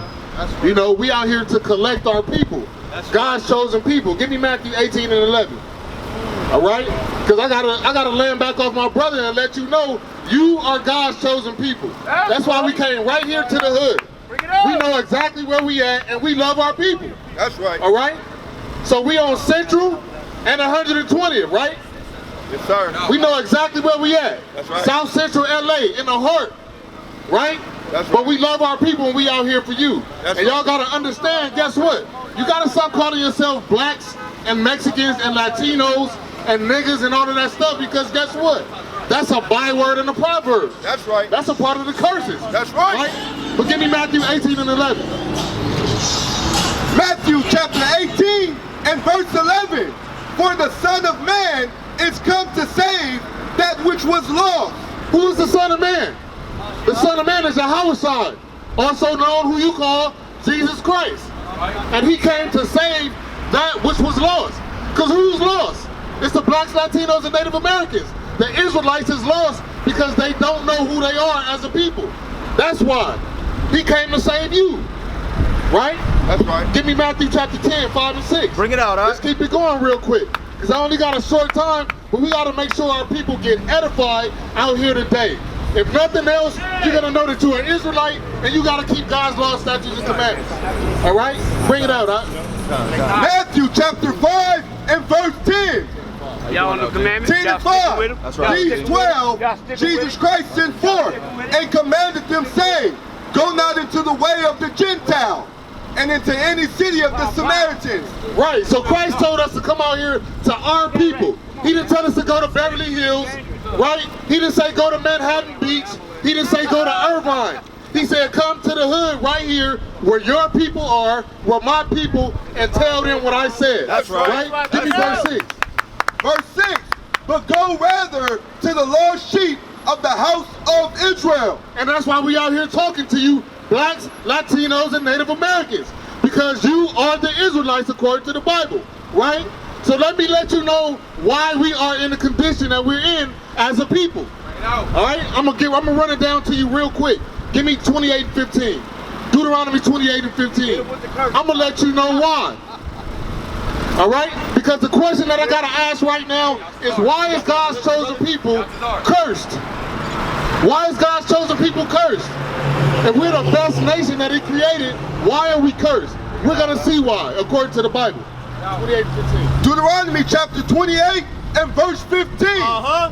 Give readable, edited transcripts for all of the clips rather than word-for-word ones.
brother. You know, we out here to collect our people. God's chosen people. Give me Matthew 18 and 11. All right? Because I gotta land back off my brother and let you know you are God's chosen people. That's why we came right here to the hood. We know exactly where we at, and we love our people. That's right. All right? So we on Central and 120th, right? Yes, sir. We know exactly where we at. That's right. South Central LA, in the heart, right? That's right. But we love our people and we out here for you. That's and y'all right. gotta understand, guess what? You gotta stop calling yourself blacks and Mexicans and Latinos and niggas and all of that stuff, because guess what? That's a byword in the proverb. That's right. That's a part of the curses. That's right. But give me Matthew 18 and 11. Matthew chapter 18 and verse 11. For the Son of Man is come to save that which was lost. Who is the Son of Man? The Son of Man is Yahushua, also known who you call Jesus Christ. And he came to save that which was lost. Because who's lost? It's the blacks, Latinos, and Native Americans. The Israelites is lost because they don't know who they are as a people. That's why he came to save you. Right? That's right. Give me Matthew chapter 10, 5 and 6. Bring it out, Let's keep it going real quick, because I only got a short time, but we got to make sure our people get edified out here today. If nothing else, you're going to know that you're an Israelite, and you got to keep God's laws, statutes, and commandments. All right? Bring it out, huh? Matthew chapter 5 and verse 10. Y'all know the commandments? 10 and 5. That's right. These 12 Jesus Christ sent forth and commanded them, saying, Go not into the way of the Gentile, and into any city of the Samaritans. Right, so Christ told us to come out here to our people. He didn't tell us to go to Beverly Hills, right? He didn't say go to Manhattan Beach. He didn't say go to Irvine. He said come to the hood right here where your people are, where my people, and tell them what I said. That's right. Give me verse 6. Verse 6. But go rather to the lost sheep of the house of Israel. And that's why we out here talking to you, blacks, Latinos, and Native Americans, because you are the Israelites according to the Bible, right? So let me let you know why we are in the condition that we're in as a people. All right, I'm gonna run it down to you real quick. Give me 28 and 15. Deuteronomy 28 and 15. I'm gonna let you know why. All right, because the question that I gotta ask right now is, why is God's chosen people cursed? Why is God's chosen people cursed? If we're the best nation that he created, why are we cursed? We're going to see why, according to the Bible. 28 and 15. Deuteronomy chapter 28 and verse 15.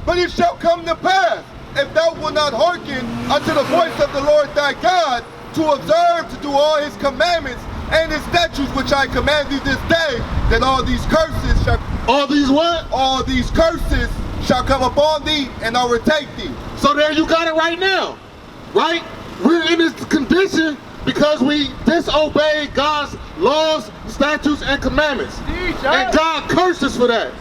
But it shall come to pass, if thou wilt not hearken unto the voice of the Lord thy God, to observe to do all his commandments and his statutes which I command thee this day, that all these curses shall... All these what? All these curses shall come upon thee and overtake thee. So there you got it right now, right? We're in this condition because we disobey God's laws, statutes, and commandments. And God cursed us for that,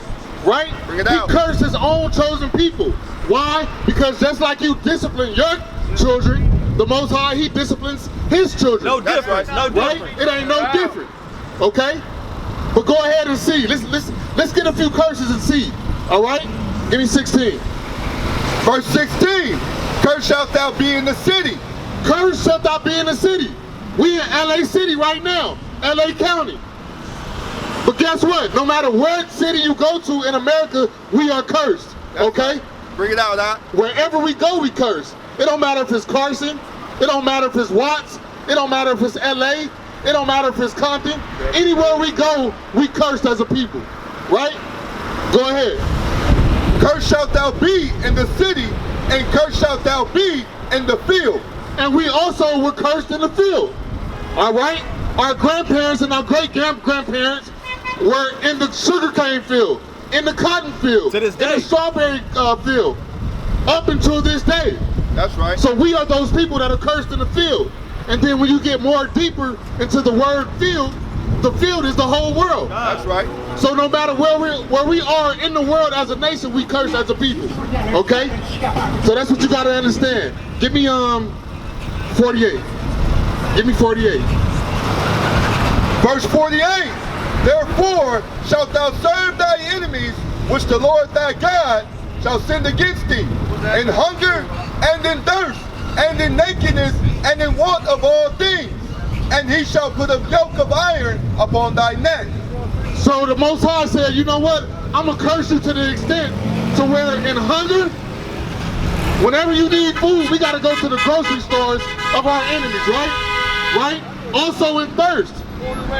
right? Bring it out. He cursed his own chosen people. Why? Because just like you discipline your children, the Most High, he disciplines his children. No difference. No Right? difference. It ain't no different. Okay? But go ahead and see. Let's get a few curses and see. All right? Give me 16. Verse 16. Cursed shalt thou be in the city. Cursed shalt thou be in the city. We in LA City right now, LA County. But guess what? No matter what city you go to in America, we are cursed. Okay? Bring it out, huh? Wherever we go, we curse. It don't matter if it's Carson. It don't matter if it's Watts. It don't matter if it's LA. It don't matter if it's Compton. Anywhere we go, we cursed as a people. Right? Go ahead. Cursed shalt thou be in the city, and cursed shalt thou be in the field. And we also were cursed in the field. All right? Our grandparents and our great-grandparents were in the sugarcane field, in the cotton field, To this in day. the strawberry field, up until this day. That's right. So we are those people that are cursed in the field. And then when you get more deeper into the word field, the field is the whole world. That's right. So no matter where we are in the world as a nation, we curse as a people. Okay? So that's what you gotta understand. Give me 48. Give me 48. Verse 48. Therefore shalt thou serve thy enemies, which the Lord thy God shall send against thee, in hunger and in thirst, and in nakedness and in want of all things. and he shall put a yoke of iron upon thy neck. So the Most High said, you know what? I'm going to curse you to the extent to where in hunger, whenever you need food, we got to go to the grocery stores of our enemies, right? Right? Also in thirst,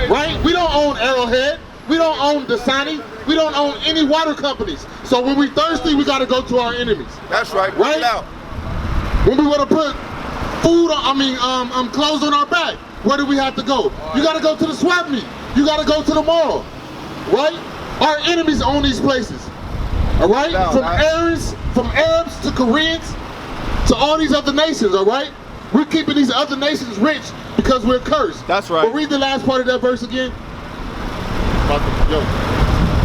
right? We don't own Arrowhead. We don't own Dasani. We don't own any water companies. So when we thirsty, we got to go to our enemies. That's right. Right? It out. When we want to put food on, clothes on our back, where do we have to go? You got to go to the swap meet. You got to go to the mall, right? Our enemies own these places, all right? From Arabs to Koreans to all these other nations, all right? We're keeping these other nations rich because we're cursed. That's right. But read the last part of that verse again.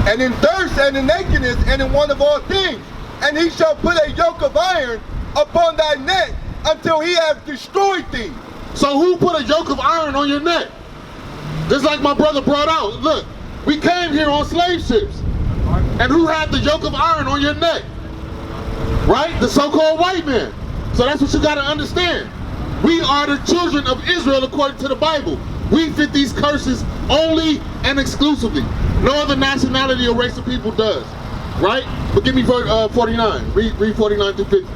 And in thirst and in nakedness and in want of all things, and he shall put a yoke of iron upon thy neck until he have destroyed thee. So who put a yoke of iron on your neck? Just like my brother brought out. Look, we came here on slave ships. And who had the yoke of iron on your neck? Right? The so-called white man. So that's what you got to understand. We are the children of Israel according to the Bible. We fit these curses only and exclusively. No other nationality or race of people does. Right? But give me verse 49. Read 49 through 50.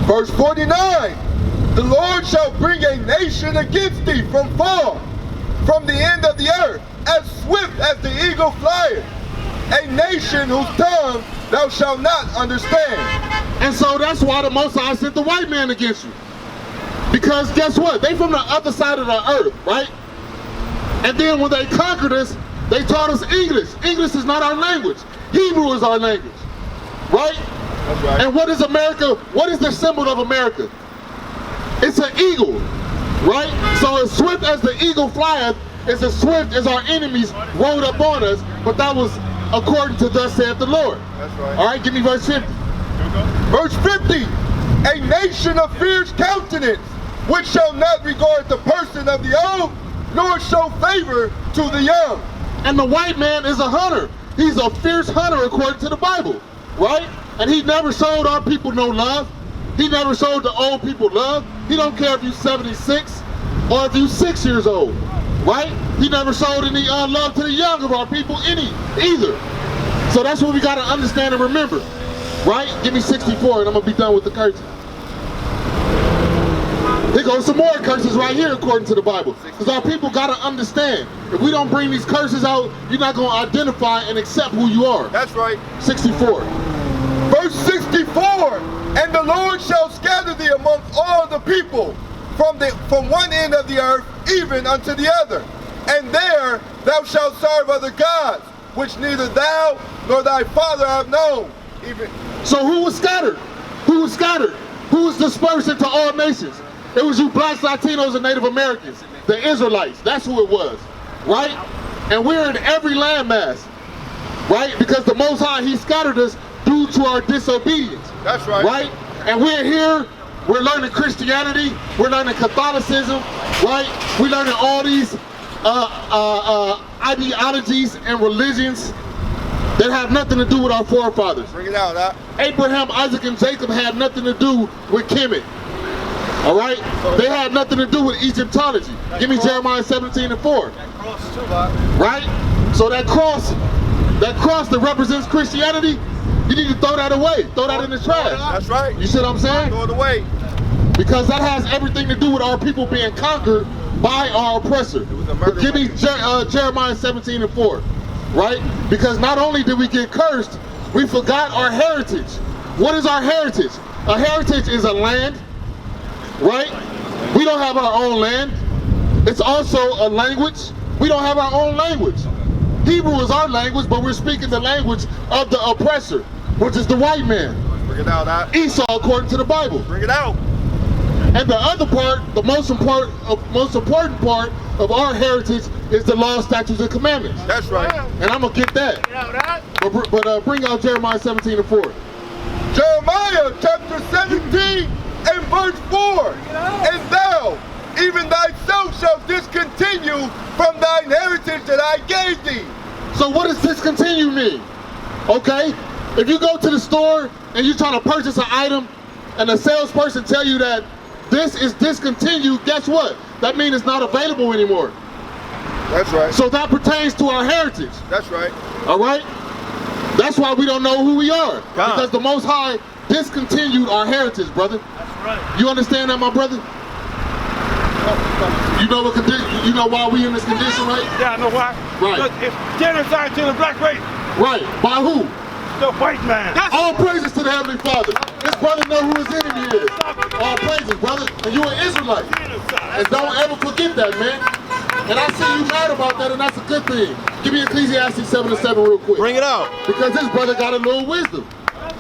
Verse 49. The Lord shall bring a nation against thee from far, from the end of the earth, as swift as the eagle flieth. A nation whose tongue thou shalt not understand. And so that's why the Most High sent the white man against you. Because guess what? They from the other side of the earth, right? And then when they conquered us, they taught us English. English is not our language. Hebrew is our language, right? That's right. And what is America? What is the symbol of America? It's an eagle, right? So as swift as the eagle flieth, is as swift as our enemies rode up on us, but that was according to thus saith the Lord. That's right. All right, give me verse 50. Verse 50. A nation of fierce countenance, which shall not regard the person of the old, nor show favor to the young. And the white man is a hunter. He's a fierce hunter according to the Bible, right? And he never showed our people no love. He never showed the old people love. He don't care if you're 76 or if you're 6 years old, right? He never showed any love to the young of our people either. So that's what we got to understand and remember, right? Give me 64 and I'm going to be done with the curses. There goes some more curses right here according to the Bible. Because our people got to understand, if we don't bring these curses out, you're not going to identify and accept who you are. That's right. 64. Verse 64. And the Lord shall scatter thee amongst all the people from one end of the earth even unto the other. And there thou shalt serve other gods, which neither thou nor thy father have known. So who was scattered? Who was scattered? Who was dispersed into all nations? It was you blacks, Latinos, and Native Americans, the Israelites. That's who it was, right? And we're in every landmass, right? Because the Most High, He scattered us due to our disobedience. That's right. Right? And we're here, we're learning Christianity, we're learning Catholicism, right? We're learning all these ideologies and religions that have nothing to do with our forefathers. Bring it out, huh? Abraham, Isaac, and Jacob had nothing to do with Kemet. All right? They had nothing to do with Egyptology. Give me Jeremiah 17 and 4. Right? So that cross that represents Christianity, you need to throw that away. Throw that in the trash. That's right. You see what I'm saying? Throw it away. Because that has everything to do with our people being conquered by our oppressor. But give me Jeremiah 17 and 4. Right? Because not only did we get cursed, we forgot our heritage. What is our heritage? A heritage is a land, right? We don't have our own land. It's also a language. We don't have our own language. Hebrew is our language, but we're speaking the language of the oppressor, which is the white man. Bring it out, huh? Esau, according to the Bible. Bring it out. And the other part, the most important part of our heritage is the law, statutes, and commandments. That's right. And I'm going to get that. But bring out Jeremiah 17 and 4. Jeremiah chapter 17 and verse 4. And thou, even thyself, shalt discontinue from thine heritage that I gave thee. So what does discontinue mean? Okay, if you go to the store and you're trying to purchase an item and the salesperson tell you that this is discontinued, guess what? that means it's not available anymore. That's right. So that pertains to our heritage. That's right. All right? That's why we don't know who we are. Because the Most High discontinued our heritage, brother. That's right. You understand that, my brother? You know what you know why we in this condition, right? Yeah, I know why. Right. Because it's genocide to the black race. Right. By who? The white man. All praises to the Heavenly Father. This brother know who his enemy is. All praises, brother. And you an Israelite. And don't ever forget that, man. And I see you mad about that, and that's a good thing. Give me Ecclesiastes 7:7 real quick. Bring it out. Because this brother got a little wisdom.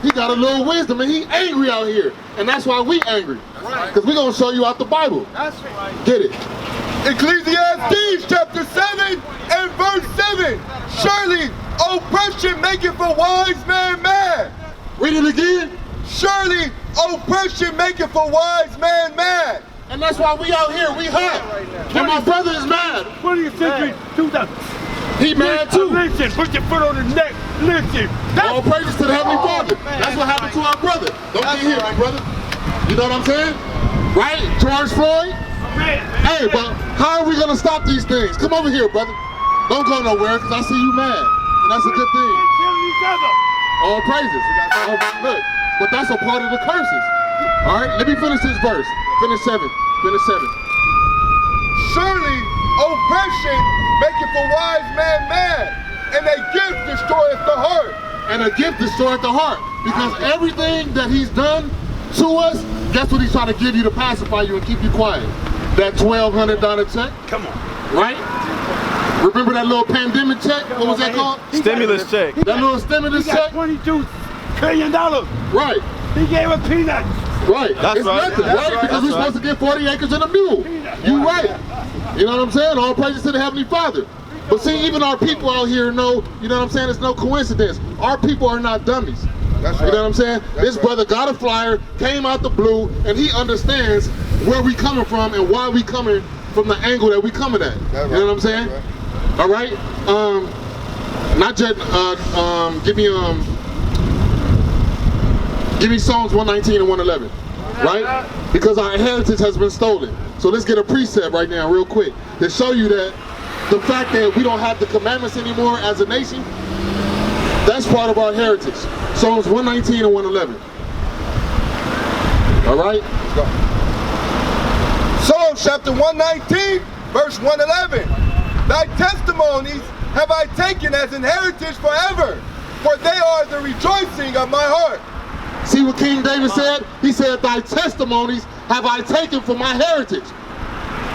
He got a little wisdom, and he angry out here. And that's why we angry. Because we're going to show you out the Bible. That's right. Get it. Ecclesiastes chapter 7 and verse 7. Surely oppression maketh a wise man mad. Read it again. Surely oppression maketh a wise man mad. And that's why we out here. We hot. And my brother is mad. 20th century, 2000. He mad too. Listen, put your foot on the neck. Listen. All praises to the Heavenly Father. That's what happened to our brother. Don't get hit, my brother. You know what I'm saying? Right? George Floyd? Hey, but how are we going to stop these things? Come over here, brother. Don't go nowhere, because I see you mad. And that's a good thing. Killing each other. All praises. Look, but that's a part of the curses. All right, let me finish this verse. Finish 7. Finish 7. Surely oppression maketh a wise man mad, and a gift destroyeth the heart. And a gift destroyeth the heart. Because everything that he's done to us, guess what he's trying to give you to pacify you and keep you quiet? That $1,200 check. Come on. Right? Remember that little pandemic check? What was that called? Stimulus check. That little stimulus He got check? $22 trillion. Right. He gave us peanuts. Right. That's it's right. nothing, That's right? right. Because we're That's supposed to get 40 acres and a mule. You right. You know what I'm saying? All praises to the Heavenly Father. But see, even our people out here know, you know what I'm saying? It's no coincidence. Our people are not dummies. That's You right. know what I'm saying? This right. brother got a flyer, came out the blue, and he understands where we coming from and why we coming from the angle that we coming at. That's You know what I'm right. saying? That's All right. Not just give me Psalms 119 and 111, right? Because our heritage has been stolen. So let's get a precept right now, real quick, to show you that the fact that we don't have the commandments anymore as a nation, that's part of our heritage. Psalms 119 and 111. All right. Let's go. Psalms chapter 119, verse 111. Thy testimonies have I taken as an heritage forever, for they are the rejoicing of my heart. See what King David said? He said, thy testimonies have I taken for my heritage.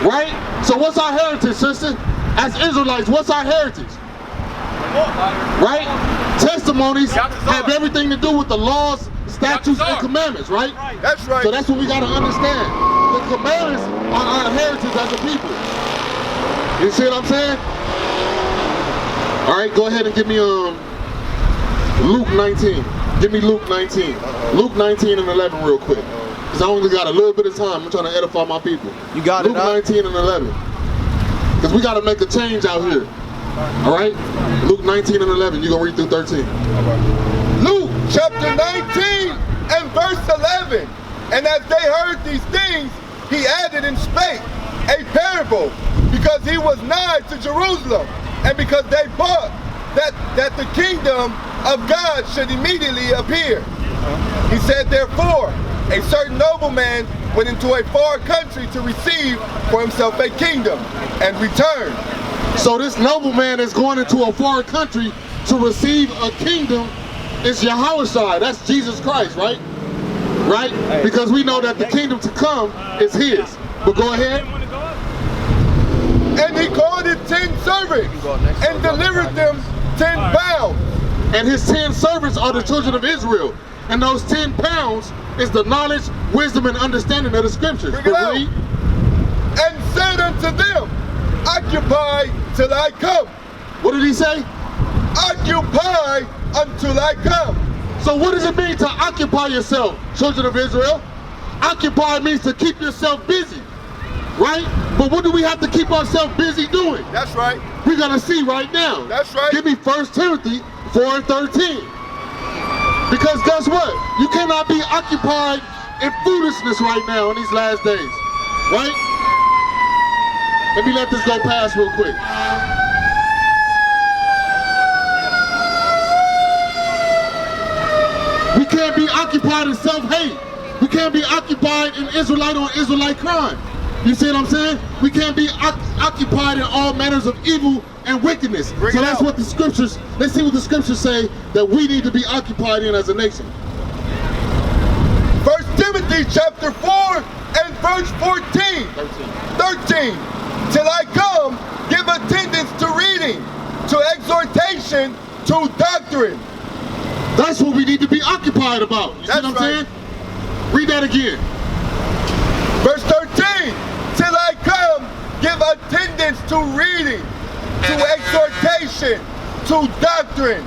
Right? So what's our heritage, sister? As Israelites, what's our heritage? Right? Testimonies have everything to do with the laws, statutes, and commandments, right? That's right. So that's what we got to understand. The commandments are our heritage as a people. You see what I'm saying? All right, go ahead and give me Luke 19. Give me Luke 19. Luke 19 and 11 real quick. Because I only got a little bit of time. I'm trying to edify my people. You got Luke it, huh? 19 and 11. Because we got to make a change out here. All right? Luke 19 and 11. You're going to read through 13. Luke chapter 19 and verse 11. And as they heard these things, he added and spake a parable, because he was nigh to Jerusalem, and because they bought that the kingdom of God should immediately appear. He said, therefore, a certain nobleman went into a far country to receive for himself a kingdom and return. So this nobleman is going into a foreign country to receive a kingdom. It's Yahushua. That's Jesus Christ, right? Right? Because we know that the kingdom to come is his. But go ahead. And he called his 10 servants and delivered them 10 pounds. And his 10 servants are the children of Israel. And those 10 pounds is the knowledge, wisdom, and understanding of the scriptures. Bring it out. Read. And said unto them, occupy till I come. What did he say? Occupy until I come. So what does it mean to occupy yourself, children of Israel? Occupy means to keep yourself busy, right? But what do we have to keep ourselves busy doing? That's right. We're going to see right now. That's right. Give me 1 Timothy 4 and 13. Because guess what? You cannot be occupied in foolishness right now in these last days, right? Let me let this go past real quick. We can't be occupied in self-hate. We can't be occupied in Israelite on Israelite crime. You see what I'm saying? We can't be occupied in all manners of evil and wickedness. So that's what the scriptures, let's see what the scriptures say that we need to be occupied in as a nation. 1 Timothy chapter 4 and verse 13. 13. Till I come, give attendance to reading, to exhortation, to doctrine. That's what we need to be occupied about. You see what I'm saying? Read that again. Verse 13. Till I come, give attendance to reading, to exhortation, to doctrine.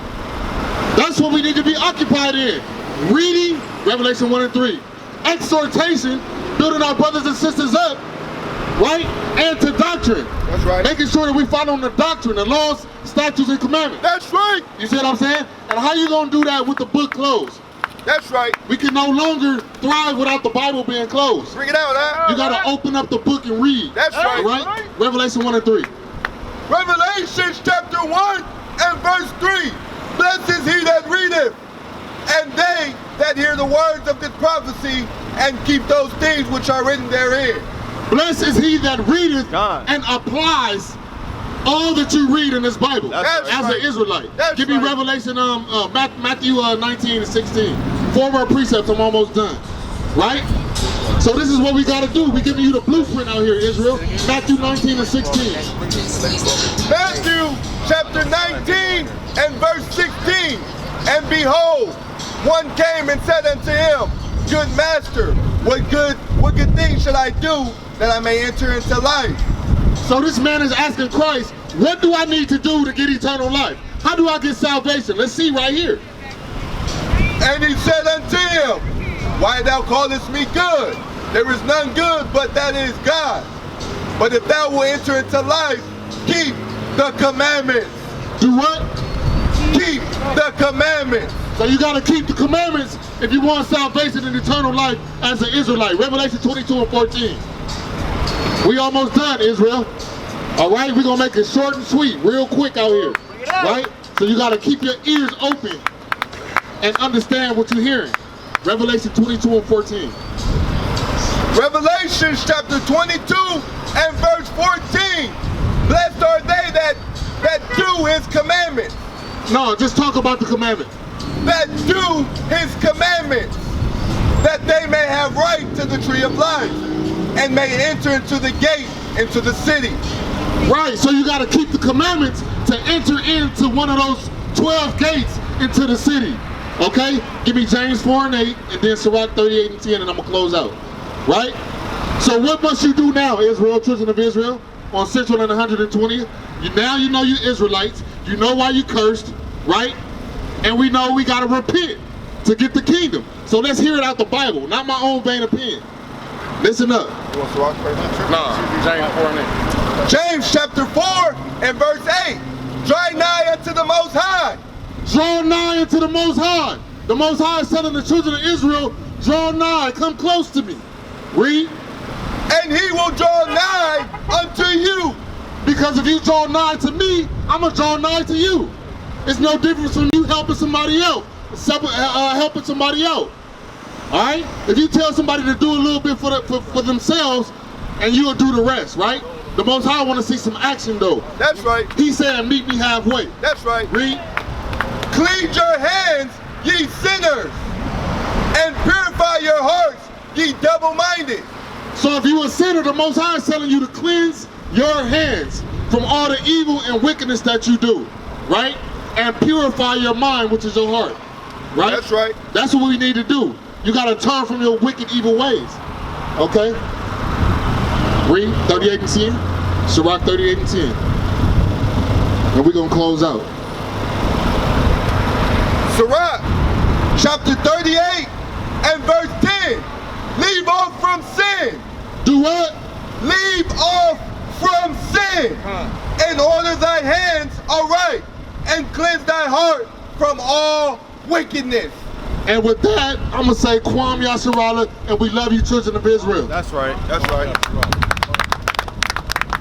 That's what we need to be occupied in. Reading, Revelation 1 and 3. Exhortation, building our brothers and sisters up, right? And to doctrine. That's right. Making sure that we follow the doctrine, the laws, statutes, and commandments. That's right. You see what I'm saying? And how you gonna do that with the book closed? That's right. We can no longer thrive without the Bible being closed. Bring it out, huh? You gotta open up the book and read. That's right. All right? Revelation 1 and 3. Revelation chapter 1 and verse 3. Blessed is he that readeth, and they that hear the words of this prophecy, and keep those things which are written therein. Blessed is he that readeth and applies all that you read in this Bible as an Israelite. Give me Revelation, Matthew 19 and 16. 4 more precepts, I'm almost done. Right? So this is what we got to do. We're giving you the blueprint out here, Israel. Matthew 19 and 16. Matthew chapter 19 and verse 16. And behold, one came and said unto him, Good master, what good thing should I do that I may enter into life? So this man is asking Christ, what do I need to do to get eternal life? How do I get salvation? Let's see right here. And he said unto him, Why thou callest me good? There is none good but that is God. But if thou wilt enter into life, keep the commandments. Do what? Keep the commandments. So you got to keep the commandments if you want salvation and eternal life as an Israelite. Revelation 22 and 14. We almost done, Israel. All right, we're going to make it short and sweet, real quick out here. Right? So you got to keep your ears open and understand what you're hearing. Revelation 22 and 14. Revelation chapter 22 and verse 14. Blessed are they that do his commandments. No, just talk about the commandment. That do his commandments, that they may have right to the tree of life, and may enter into the gate, into the city. Right, so you got to keep the commandments to enter into one of those 12 gates into the city. Okay? Give me James 4 and 8, and then Sirach 38 and 10, and I'm going to close out. Right? So what must you do now, Israel, children of Israel, on Central and 120th? Now you know you Israelites. You know why you cursed, right? And we know we got to repent to get the kingdom. So let's hear it out the Bible, not my own vain opinion. Listen up. You want Sirach 39? No, James 4 and 8. James chapter 4 and verse 8. Draw nigh unto the Most High. Draw nigh unto the Most High. The Most High is telling the children of Israel, draw nigh, come close to me. Read. And he will draw nigh unto you. Because if you draw nigh to me, I'm going to draw nigh to you. It's no difference from you helping somebody else, helping somebody else. All right? If you tell somebody to do a little bit for themselves, and you'll do the rest, right? The Most High want to see some action, though. That's right. He said, meet me halfway. That's right. Read. Cleanse your hands, ye sinners, and purify your hearts, ye double-minded. So if you a sinner, the Most High is telling you to cleanse your hands from all the evil and wickedness that you do, right? And purify your mind, which is your heart, right? That's right. That's what we need to do. You got to turn from your wicked, evil ways, okay? Read 38 and 10, Sirach 38 and 10. And we're going to close out. Sirach chapter 38 and verse 10. Leave off from sin. Do what? Leave off from sin. And order thy hands aright, and cleanse thy heart from all wickedness. And with that, I'm going to say, Kwam Yasharala, and we love you, children of Israel. That's right. That's right.